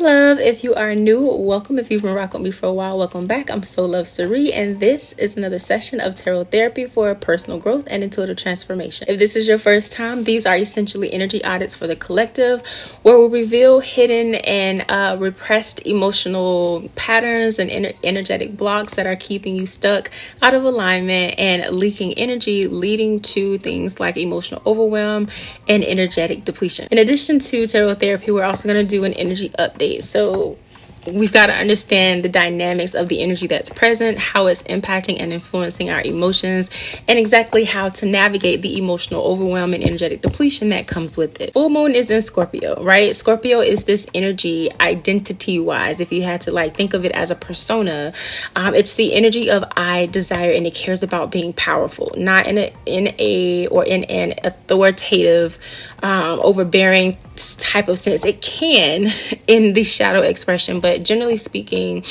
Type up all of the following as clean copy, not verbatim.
Love, if you are new, welcome. If you've been rocking with me for a while, welcome back. I'm So Love Sarí, and this is another session of tarot therapy for personal growth and intuitive transformation. If this is your first time, these are essentially energy audits for the collective, where we reveal hidden and repressed emotional patterns and energetic blocks that are keeping you stuck, out of alignment, and leaking energy, leading to things like emotional overwhelm and energetic depletion. In addition to tarot therapy, we're also going to do an energy update. So we've got to understand the dynamics of the energy that's present, how it's impacting and influencing our emotions, and exactly how to navigate the emotional overwhelm and energetic depletion that comes with it. Full moon is in Scorpio, right? Scorpio is this energy identity-wise. If you had to think of it as a persona, it's the energy of I desire, and it cares about being powerful, not in an authoritative, overbearing type of sense. It can in the shadow expression, but generally speaking,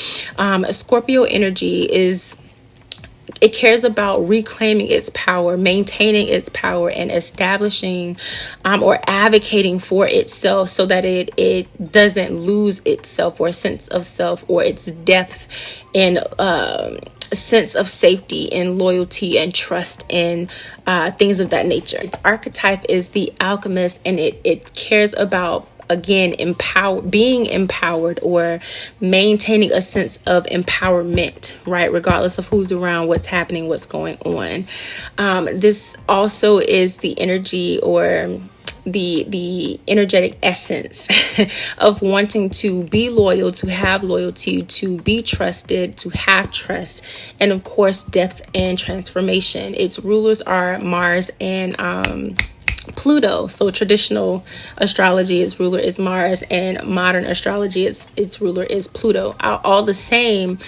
Scorpio energy it cares about reclaiming its power, maintaining its power, and establishing or advocating for itself so that it doesn't lose itself or sense of self or its depth and sense of safety and loyalty and trust and things of that nature. Its archetype is the alchemist, and it cares about, again, being empowered or maintaining a sense of empowerment, right? Regardless of who's around, what's happening, what's going on. This also is the energy or the energetic essence of wanting to be loyal, to have loyalty, to be trusted, to have trust, and of course, depth and transformation. Its rulers are Mars and Pluto. So traditional astrology, its ruler is Mars, and modern astrology, its ruler is Pluto. All the same,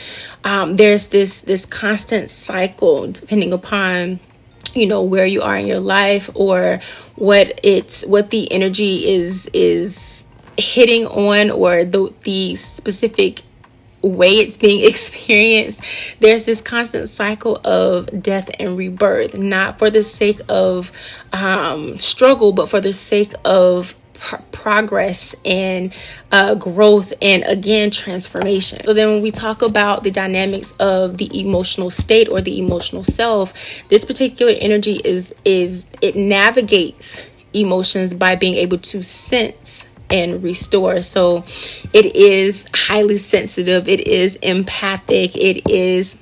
there's this constant cycle depending upon where you are in your life or what the energy is hitting on, or the specific way it's being experienced. There's this constant cycle of death and rebirth, not for the sake of struggle, but for the sake of progress and growth, and again, transformation. So then when we talk about the dynamics of the emotional state or the emotional self, this particular energy it navigates emotions by being able to sense and restore. So it is highly sensitive, it is empathic, it is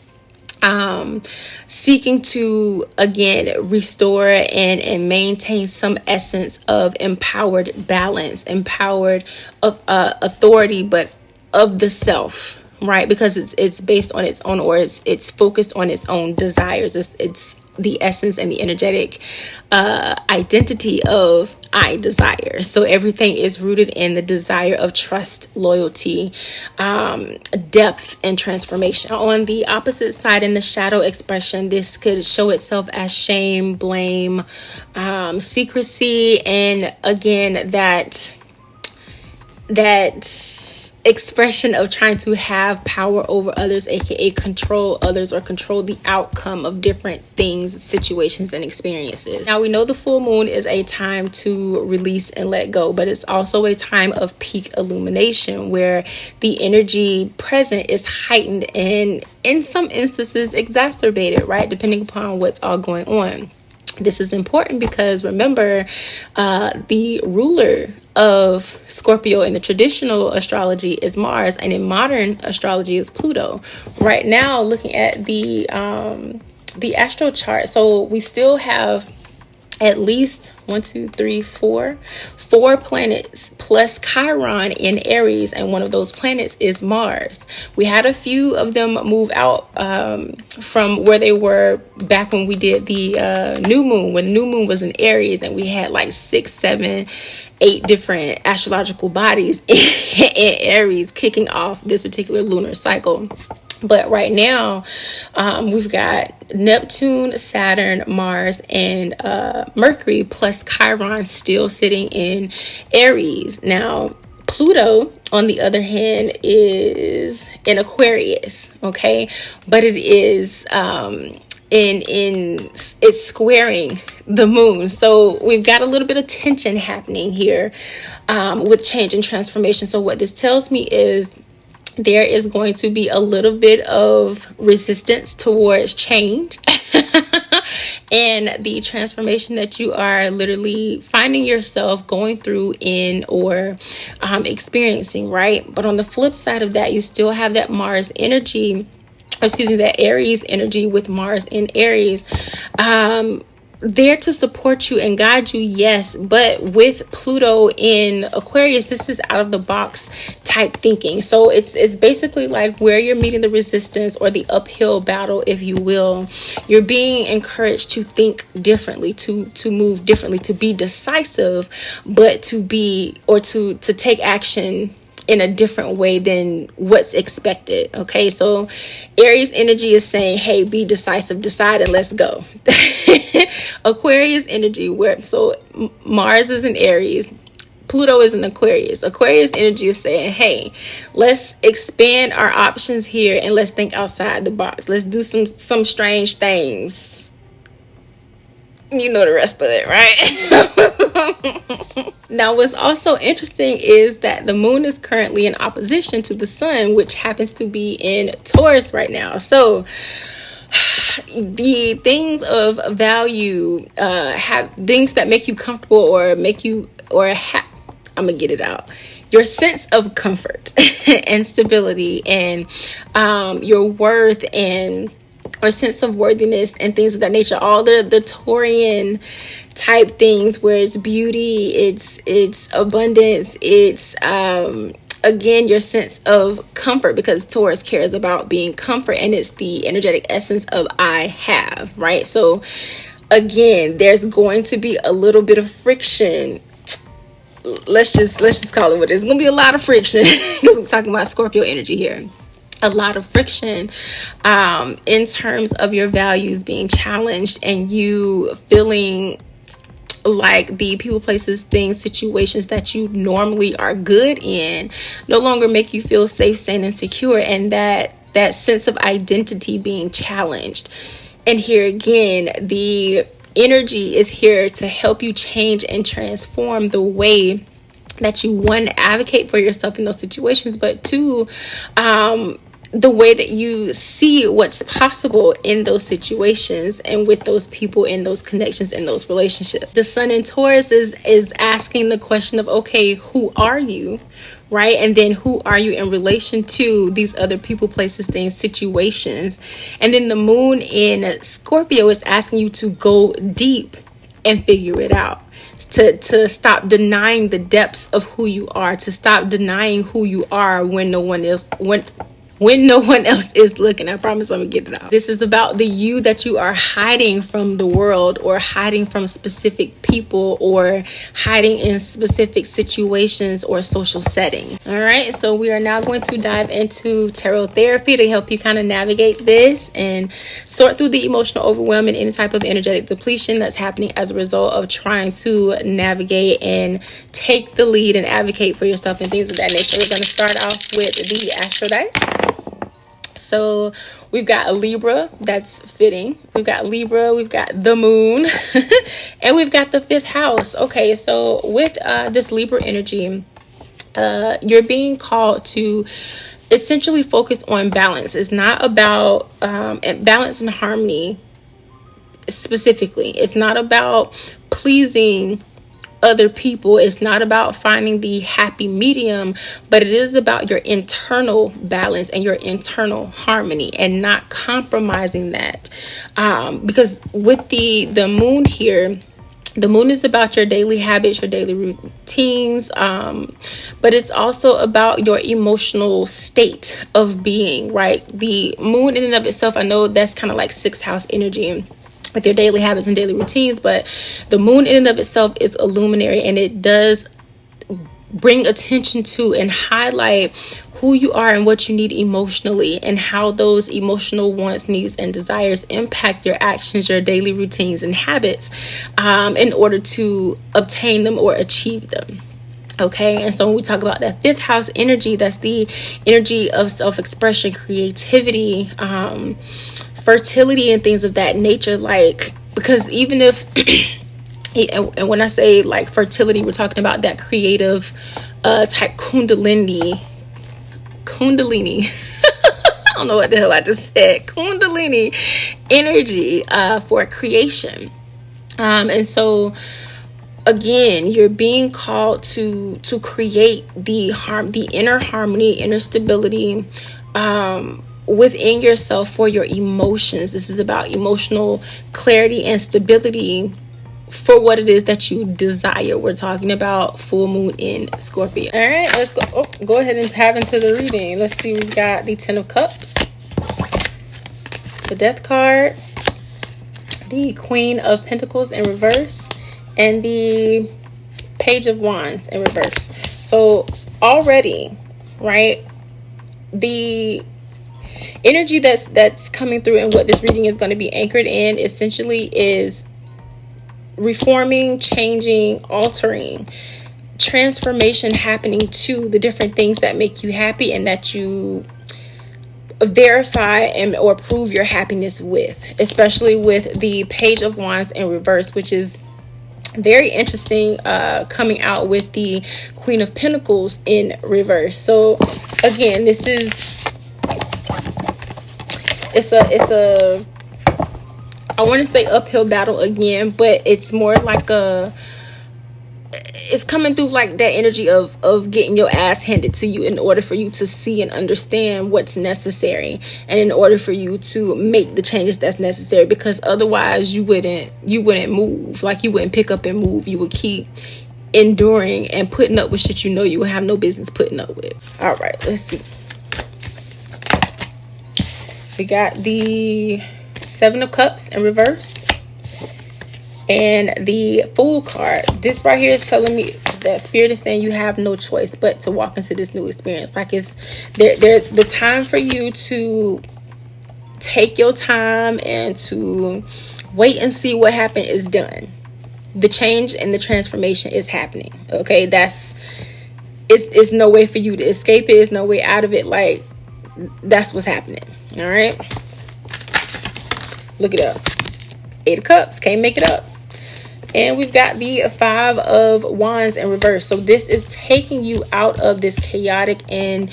seeking to, again, restore and maintain some essence of empowered balance, empowered authority, but of the self, right? Because it's based on its own, or it's focused on its own desires. It's the essence and the energetic identity of I desire. So everything is rooted in the desire of trust, loyalty, depth, and transformation. On the opposite side, in the shadow expression, this could show itself as shame, blame, secrecy, and again, that expression of trying to have power over others, aka control others or control the outcome of different things, situations, and experiences. Now, we know the full moon is a time to release and let go, but it's also a time of peak illumination where the energy present is heightened and in some instances exacerbated, right? Depending upon what's all going on. This is important because, remember, the ruler of Scorpio in the traditional astrology is Mars, and in modern astrology is Pluto. Right now, looking at the astro chart, so we still have at least 4 planets plus Chiron in Aries, and one of those planets is Mars. We had a few of them move out from where they were back when we did the new moon, when the new moon was in Aries, and we had 6, 7, 8 different astrological bodies in Aries kicking off this particular lunar cycle. But right now, we've got Neptune, Saturn, Mars, and Mercury plus Chiron still sitting in Aries. Now, Pluto, on the other hand, is in Aquarius, okay? But it is it's squaring the moon. So we've got a little bit of tension happening here with change and transformation. So what this tells me is there is going to be a little bit of resistance towards change and the transformation that you are literally finding yourself going through in or experiencing, right? But on the flip side of that, you still have that Mars energy, that Aries energy with Mars in Aries, there to support you and guide you, yes, but with Pluto in Aquarius, this is out of the box type thinking. So it's basically like where you're meeting the resistance or the uphill battle, if you will. You're being encouraged to think differently, to move differently, to be decisive, but to take action in a different way than what's expected. Okay, so Aries energy is saying, hey, be decisive, decide, and let's go. Aquarius energy, so Mars is in Aries, Pluto is in Aquarius. Aquarius energy is saying, hey, let's expand our options here and let's think outside the box. Let's do some strange things. You know the rest of it, right? Now, what's also interesting is that the moon is currently in opposition to the sun, which happens to be in Taurus right now. So the things of value, have things that make you comfortable or make you, I'm gonna get it out. Your sense of comfort and stability and your worth and or sense of worthiness and things of that nature, all the Taurian type things where it's beauty, it's abundance, it's again your sense of comfort, because Taurus cares about being comfort and it's the energetic essence of I have, right? So again, there's going to be a little bit of friction. Let's just call it what it is. It's gonna be a lot of friction because we're talking about Scorpio energy here. A lot of friction in terms of your values being challenged and you feeling like the people, places, things, situations that you normally are good in no longer make you feel safe, sane, and secure, and that sense of identity being challenged. And here again, the energy is here to help you change and transform the way that you, one, advocate for yourself in those situations, but two, the way that you see what's possible in those situations and with those people, in those connections, in those relationships. The sun in Taurus is asking the question of, okay, who are you, right? And then who are you in relation to these other people, places, things, situations? And then the moon in Scorpio is asking you to go deep and figure it out. To stop denying the depths of who you are, to stop denying who you are when no one else is looking. I promise I'm gonna get it out. This is about the you that you are hiding from the world, or hiding from specific people, or hiding in specific situations or social settings. All right, so we are now going to dive into tarot therapy to help you kind of navigate this and sort through the emotional overwhelm and any type of energetic depletion that's happening as a result of trying to navigate and take the lead and advocate for yourself and things of that nature. We're going to start off with the astro dice. So we've got a Libra, that's fitting. We've got Libra, we've got the moon, and we've got the 5th house. Okay, so with this Libra energy, you're being called to essentially focus on balance. It's not about balance and harmony specifically. It's not about pleasing other people. It's not about finding the happy medium, but it is about your internal balance and your internal harmony and not compromising that. Because with the moon here, the moon is about your daily habits, your daily routines, but it's also about your emotional state of being, right? The moon in and of itself, I know that's kind of like 6th house energy with your daily habits and daily routines, but the moon in and of itself is a luminary, and it does bring attention to and highlight who you are and what you need emotionally, and how those emotional wants, needs, and desires impact your actions, your daily routines and habits, in order to obtain them or achieve them. Okay, and so when we talk about that 5th house energy, that's the energy of self-expression, creativity, fertility, and things of that nature. Like, because even if and when I say like fertility, we're talking about that creative type kundalini I don't know what the hell I just said, kundalini energy for creation. And so again, you're being called to create the inner harmony, inner stability within yourself for your emotions. This is about emotional clarity and stability for what it is that you desire. We're talking about full moon in Scorpio. All right, let's go. Go ahead and dive into the reading. Let's see. We've got the 10 of Cups, the Death card, the Queen of Pentacles in reverse, and the Page of Wands in reverse. So already, right, the energy that's coming through and what this reading is going to be anchored in essentially is reforming, changing, altering, transformation happening to the different things that make you happy and that you verify and or prove your happiness with, especially with the Page of Wands in reverse, which is very interesting, coming out with the Queen of Pentacles in reverse. So again, this is it's a I want to say uphill battle again, but it's more like it's coming through like that energy of getting your ass handed to you in order for you to see and understand what's necessary, and in order for you to make the changes that's necessary, because otherwise you wouldn't move. Like, you wouldn't pick up and move. You would keep enduring and putting up with shit you would have no business putting up with. All right, let's see. We got the 7 of Cups in reverse and the Fool card. This right here is telling me that Spirit is saying you have no choice but to walk into this new experience. Like, it's the time for you to take your time and to wait and see what happened is done. The change and the transformation is happening. Okay, it's no way for you to escape it. It's no way out of it. Like, that's what's happening. All right, look it up. 8 of Cups, can't make it up. And we've got the 5 of Wands in reverse. So this is taking you out of this chaotic and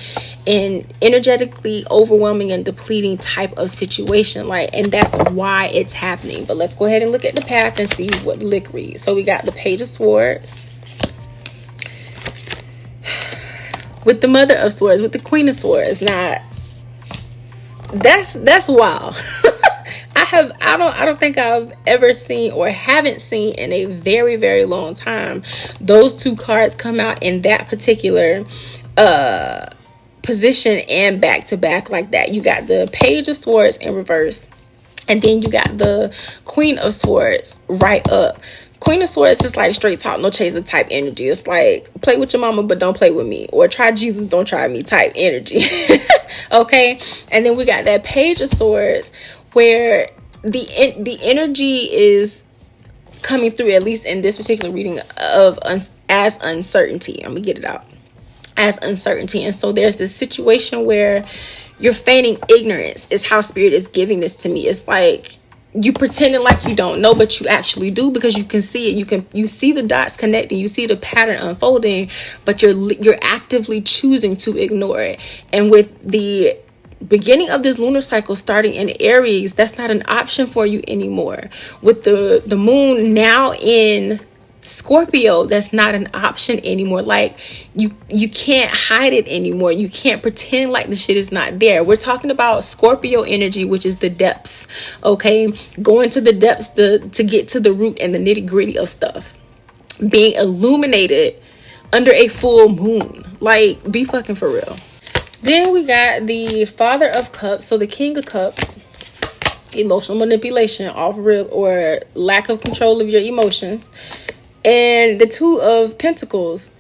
energetically overwhelming and depleting type of situation. Like, and that's why it's happening. But let's go ahead and look at the path and see what Lick reads. So we got the Page of Swords with the Mother of Swords, with the Queen of Swords. Now, that's wild. I don't think I've ever seen, or haven't seen in a very, very long time, those two cards come out in that particular position and back to back like that. You got the Page of Swords in reverse, and then you got the Queen of Swords right up. Queen of Swords is like straight talk, no chaser type energy. It's like, play with your mama, but don't play with me. Or try Jesus, don't try me type energy. Okay? And then we got that Page of Swords where the energy is coming through, at least in this particular reading, of as uncertainty. I'm going to get it out. As uncertainty. And so there's this situation where you're feigning ignorance is how Spirit is giving this to me. It's like you pretending like you don't know, but you actually do, because you can see it. You see the dots connecting, you see the pattern unfolding, but you're actively choosing to ignore it. And with the beginning of this lunar cycle starting in Aries, that's not an option for you anymore. With the moon now in Scorpio, that's not an option anymore. Like, you can't hide it anymore. You can't pretend like the shit is not there. We're talking about Scorpio energy, which is the depths. Okay, going to the depths to get to the root and the nitty gritty of stuff, being illuminated under a full moon. Like, be fucking for real. Then we got the Father of Cups. So the King of Cups, emotional manipulation, off rip, or lack of control of your emotions. And the 2 of Pentacles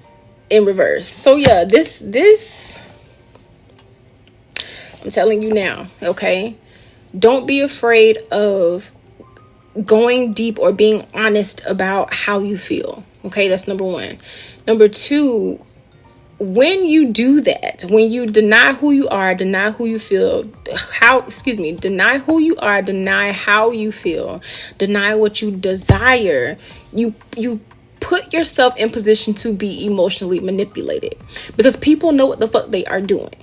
in reverse. So yeah, this I'm telling you now, okay? Don't be afraid of going deep or being honest about how you feel. Okay, that's number 1. Number 2, when you do that, when you deny who you are, deny who you feel, deny who you are, deny how you feel, deny what you desire, you put yourself in position to be emotionally manipulated, because people know what the fuck they are doing.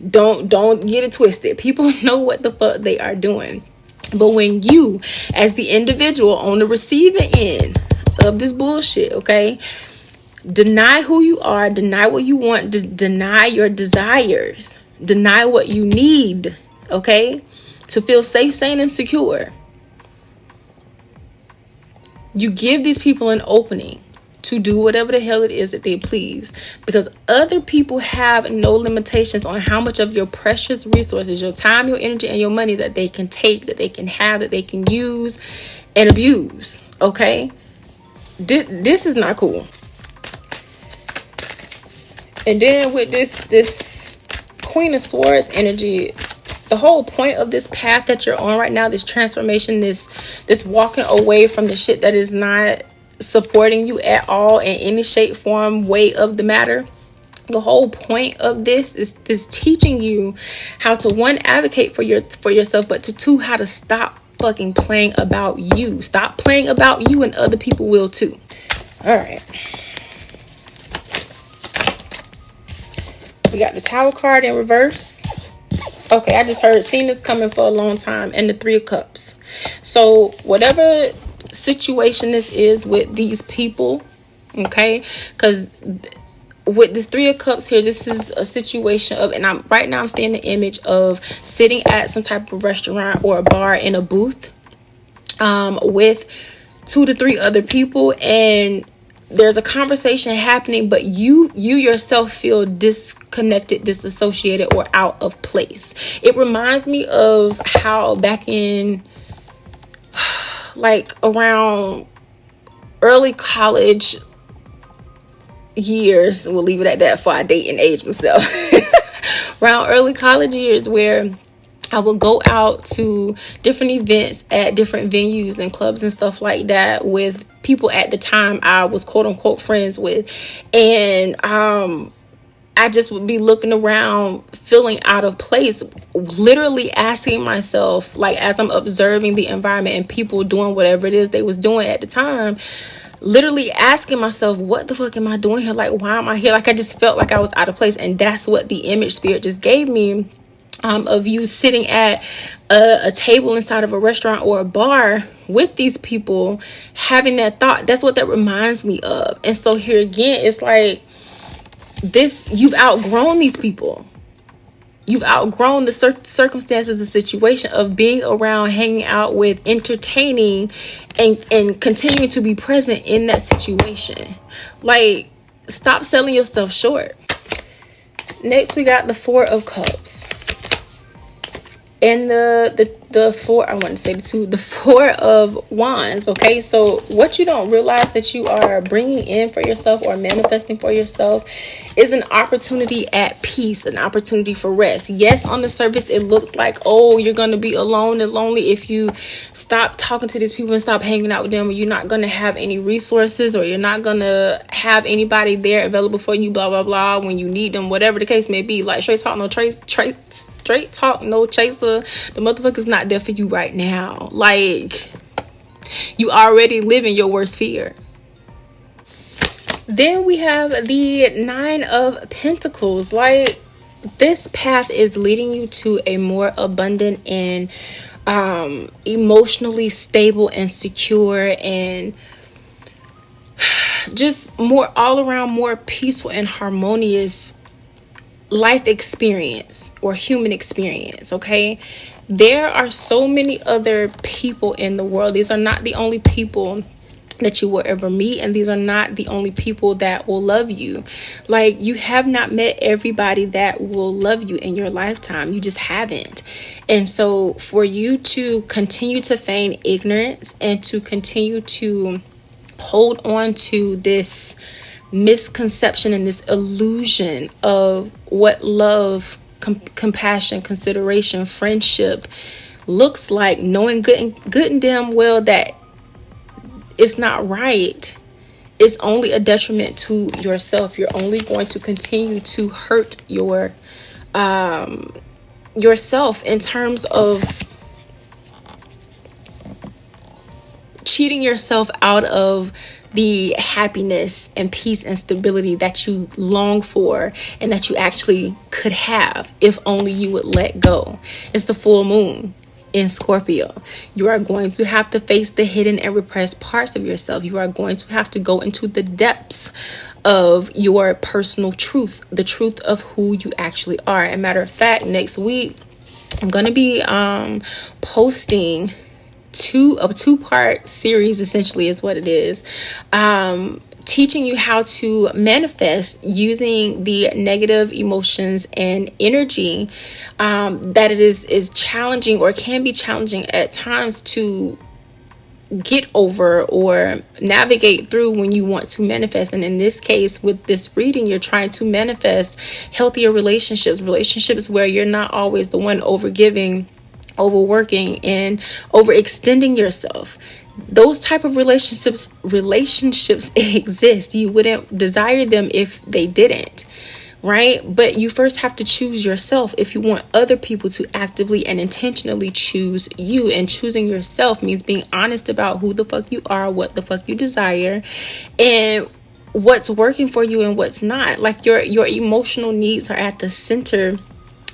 Don't get it twisted. People know what the fuck they are doing. But when you, as the individual on the receiving end of this bullshit, okay, deny who you are, deny what you want, deny your desires, deny what you need, okay, to feel safe, sane, and secure, you give these people an opening to do whatever the hell it is that they please, because other people have no limitations on how much of your precious resources, your time, your energy, and your money that they can take, that they can have, that they can use and abuse. Okay, this is not cool. And then with this Queen of Swords energy, the whole point of this path that you're on right now, this transformation, this walking away from the shit that is not supporting you at all in any shape, form, way of the matter. The whole point of this is teaching you how to, one, advocate for yourself, but to two, how to stop fucking playing about you. Stop playing about you, and other people will too. All right. We got the Tower card in reverse. Okay, I just seen this coming for a long time, and the Three of Cups. So whatever situation this is with these people, okay, because with this Three of Cups here, this is a situation of, and I'm seeing the image of sitting at some type of restaurant or a bar in a booth with 2 to 3 other people, and there's a conversation happening, but you yourself feel disconnected, disassociated, or out of place. It reminds me of how back in like around early college years, we'll leave it at that before I date and age myself. Around early college years, where I would go out to different events at different venues and clubs and stuff like that with people at the time I was quote unquote friends with. And I just would be looking around, feeling out of place, literally asking myself, like, as I'm observing the environment and people doing whatever it is they was doing at the time, literally asking myself, what the fuck am I doing here? Like, why am I here? Like, I just felt like I was out of place. And that's what the image spirit just gave me, of you sitting at a table inside of a restaurant or a bar with these people, having that thought. That's what that reminds me of. And so here again, it's like this, you've outgrown these people. You've outgrown the circumstances, the situation of being around, hanging out with, entertaining, and continuing to be present in that situation. Like, stop selling yourself short. Next, we got the Four of Cups. And the Four of Wands. Okay, so what you don't realize that you are bringing in for yourself or manifesting for yourself is an opportunity at peace, an opportunity for rest. Yes, on the surface it looks like, oh, you're going to be alone and lonely if you stop talking to these people and stop hanging out with them, or you're not going to have any resources, or you're not going to have anybody there available for you, blah blah blah, when you need them, whatever the case may be. Like, straight talk, no chaser. The motherfucker's not there for you right now. Like, you already live in your worst fear. Then we have the Nine of Pentacles. Like, this path is leading you to a more abundant and emotionally stable and secure, and just more all around more peaceful and harmonious life experience or human experience. Okay, there are so many other people in the world. These are not the only people that you will ever meet, and these are not the only people that will love you. Like, you have not met everybody that will love you in your lifetime. You just haven't. And so for you to continue to feign ignorance and to continue to hold on to this misconception and this illusion of what love, compassion, consideration, friendship looks like, knowing good and damn well that it's not right, it's only a detriment to yourself. You're only going to continue to hurt yourself in terms of cheating yourself out of the happiness and peace and stability that you long for and that you actually could have if only you would let go. It's the full moon in Scorpio. You are going to have to face the hidden and repressed parts of yourself. You are going to have to go into the depths of your personal truths, the truth of who you actually are. As a matter of fact, next week I'm going to be posting a two-part series, essentially is what it is, teaching you how to manifest using the negative emotions and energy that it is challenging or can be challenging at times to get over or navigate through when you want to manifest. And in this case, with this reading, you're trying to manifest healthier relationships where you're not always the one overgiving, overworking, and overextending yourself. Those type of relationships exist. You wouldn't desire them if they didn't, right? But you first have to choose yourself if you want other people to actively and intentionally choose you. And choosing yourself means being honest about who the fuck you are, what the fuck you desire, and what's working for you and what's not. Like your emotional needs are at the center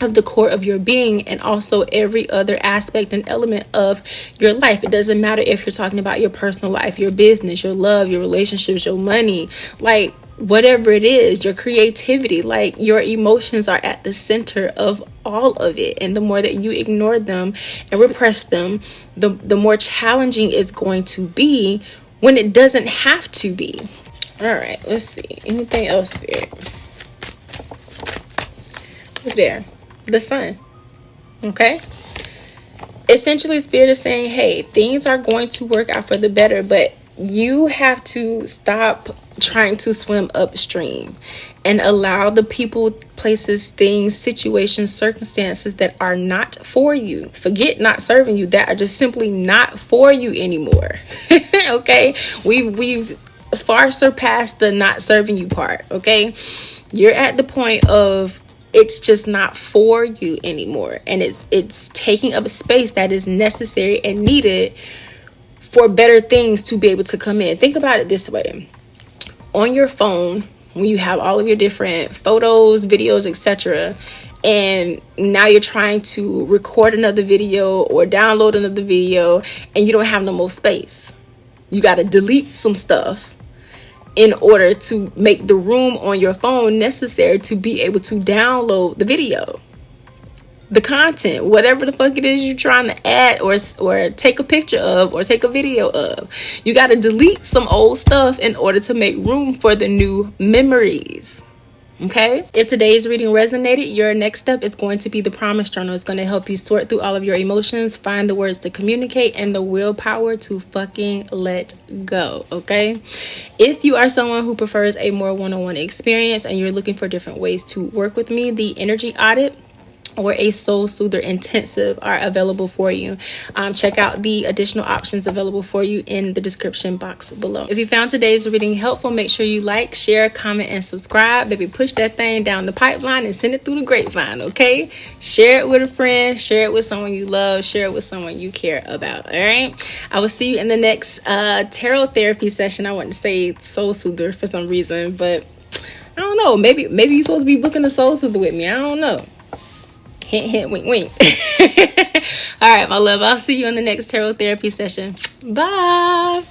of the core of your being, and also every other aspect and element of your life. It doesn't matter if you're talking about your personal life, your business, your love, your relationships, your money, like whatever it is, your creativity, like your emotions are at the center of all of it. And the more that you ignore them and repress them, the more challenging it's going to be when it doesn't have to be. All right, let's see. Anything else, Spirit? What's there? The sun. Okay. Essentially, Spirit is saying, hey, things are going to work out for the better, but you have to stop trying to swim upstream and allow the people, places, things, situations, circumstances that are not for you, forget not serving you, that are just simply not for you anymore. Okay. We've far surpassed the not serving you part. Okay. You're at the point of it's just not for you anymore, and it's taking up a space that is necessary and needed for better things to be able to come in. Think about it this way. On your phone, when you have all of your different photos, videos, etc., and now you're trying to record another video or download another video, and you don't have no more space. You got to delete some stuff in order to make the room on your phone necessary to be able to download the video, the content, whatever the fuck it is you're trying to add or take a picture of or take a video of. You got to delete some old stuff in order to make room for the new memories. Okay. If today's reading resonated, your next step is going to be the Promise Journal. It's going to help you sort through all of your emotions, find the words to communicate, and the willpower to fucking let go. Okay. If you are someone who prefers a more one-on-one experience and you're looking for different ways to work with me, the energy audit or a soul soother intensive are available for you. Check out the additional options available for you in the description box below. If you found today's reading helpful, make sure you like, share, comment, and subscribe. Baby, push that thing down the pipeline and send it through the grapevine, okay? Share it with a friend, share it with someone you love, share it with someone you care about, all right? I will see you in the next tarot therapy session. I want to say soul soother for some reason, but I don't know. Maybe you're supposed to be booking a soul soother with me. I don't know. Hint, hint, wink, wink. All right, my love. I'll see you in the next tarot therapy session. Bye.